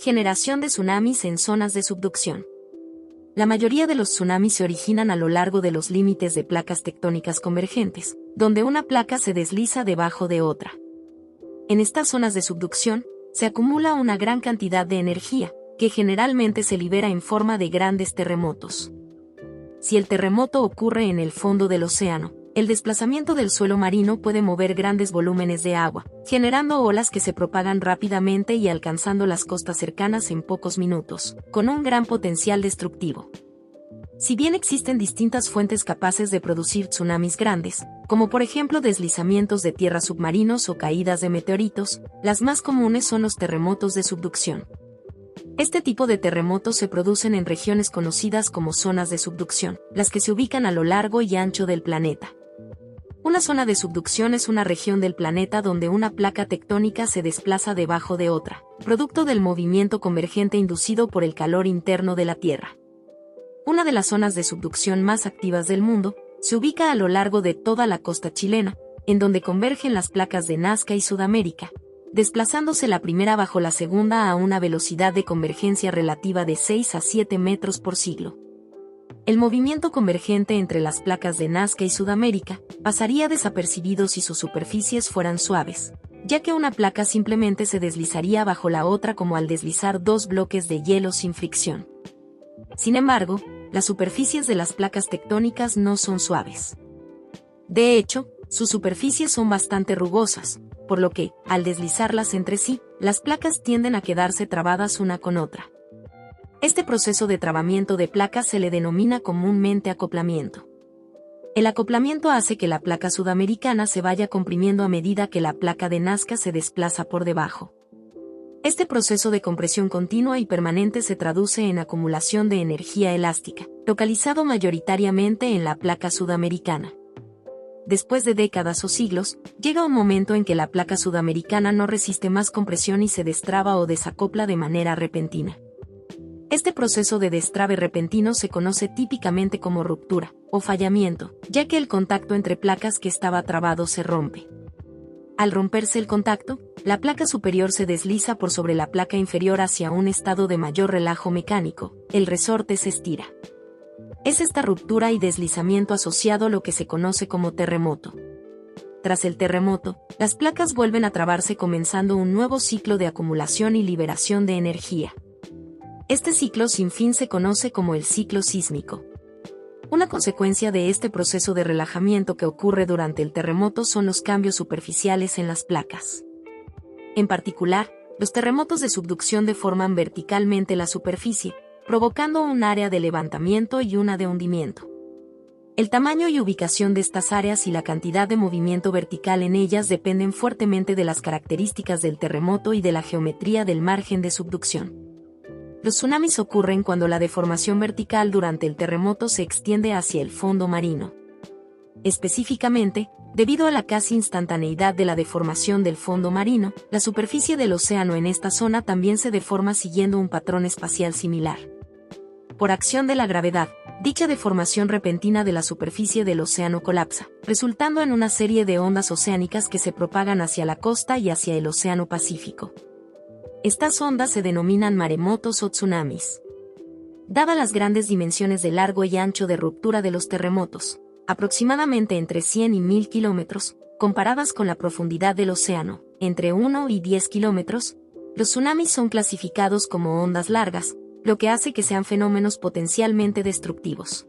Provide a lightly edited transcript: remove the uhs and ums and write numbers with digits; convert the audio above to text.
Generación de tsunamis en zonas de subducción. La mayoría de los tsunamis se originan a lo largo de los límites de placas tectónicas convergentes, donde una placa se desliza debajo de otra. En estas zonas de subducción, se acumula una gran cantidad de energía, que generalmente se libera en forma de grandes terremotos. Si el terremoto ocurre en el fondo del océano, el desplazamiento del suelo marino puede mover grandes volúmenes de agua, generando olas que se propagan rápidamente y alcanzando las costas cercanas en pocos minutos, con un gran potencial destructivo. Si bien existen distintas fuentes capaces de producir tsunamis grandes, como por ejemplo deslizamientos de tierra submarinos o caídas de meteoritos, las más comunes son los terremotos de subducción. Este tipo de terremotos se producen en regiones conocidas como zonas de subducción, las que se ubican a lo largo y ancho del planeta. Una zona de subducción es una región del planeta donde una placa tectónica se desplaza debajo de otra, producto del movimiento convergente inducido por el calor interno de la Tierra. Una de las zonas de subducción más activas del mundo se ubica a lo largo de toda la costa chilena, en donde convergen las placas de Nazca y Sudamérica, desplazándose la primera bajo la segunda a una velocidad de convergencia relativa de 6 a 7 metros por siglo. El movimiento convergente entre las placas de Nazca y Sudamérica pasaría desapercibido si sus superficies fueran suaves, ya que una placa simplemente se deslizaría bajo la otra como al deslizar dos bloques de hielo sin fricción. Sin embargo, las superficies de las placas tectónicas no son suaves. De hecho, sus superficies son bastante rugosas, por lo que, al deslizarlas entre sí, las placas tienden a quedarse trabadas una con otra. Este proceso de trabamiento de placas se le denomina comúnmente acoplamiento. El acoplamiento hace que la placa sudamericana se vaya comprimiendo a medida que la placa de Nazca se desplaza por debajo. Este proceso de compresión continua y permanente se traduce en acumulación de energía elástica, localizado mayoritariamente en la placa sudamericana. Después de décadas o siglos, llega un momento en que la placa sudamericana no resiste más compresión y se destraba o desacopla de manera repentina. Este proceso de destrabe repentino se conoce típicamente como ruptura o fallamiento, ya que el contacto entre placas que estaba trabado se rompe. Al romperse el contacto, la placa superior se desliza por sobre la placa inferior hacia un estado de mayor relajo mecánico, el resorte se estira. Es esta ruptura y deslizamiento asociado lo que se conoce como terremoto. Tras el terremoto, las placas vuelven a trabarse comenzando un nuevo ciclo de acumulación y liberación de energía. Este ciclo sin fin se conoce como el ciclo sísmico. Una consecuencia de este proceso de relajamiento que ocurre durante el terremoto son los cambios superficiales en las placas. En particular, los terremotos de subducción deforman verticalmente la superficie, provocando un área de levantamiento y una de hundimiento. El tamaño y ubicación de estas áreas y la cantidad de movimiento vertical en ellas dependen fuertemente de las características del terremoto y de la geometría del margen de subducción. Los tsunamis ocurren cuando la deformación vertical durante el terremoto se extiende hacia el fondo marino. Específicamente, debido a la casi instantaneidad de la deformación del fondo marino, la superficie del océano en esta zona también se deforma siguiendo un patrón espacial similar. Por acción de la gravedad, dicha deformación repentina de la superficie del océano colapsa, resultando en una serie de ondas oceánicas que se propagan hacia la costa y hacia el océano Pacífico. Estas ondas se denominan maremotos o tsunamis. Dadas las grandes dimensiones de largo y ancho de ruptura de los terremotos, aproximadamente entre 100 y 1000 kilómetros, comparadas con la profundidad del océano, entre 1 y 10 kilómetros, los tsunamis son clasificados como ondas largas, lo que hace que sean fenómenos potencialmente destructivos.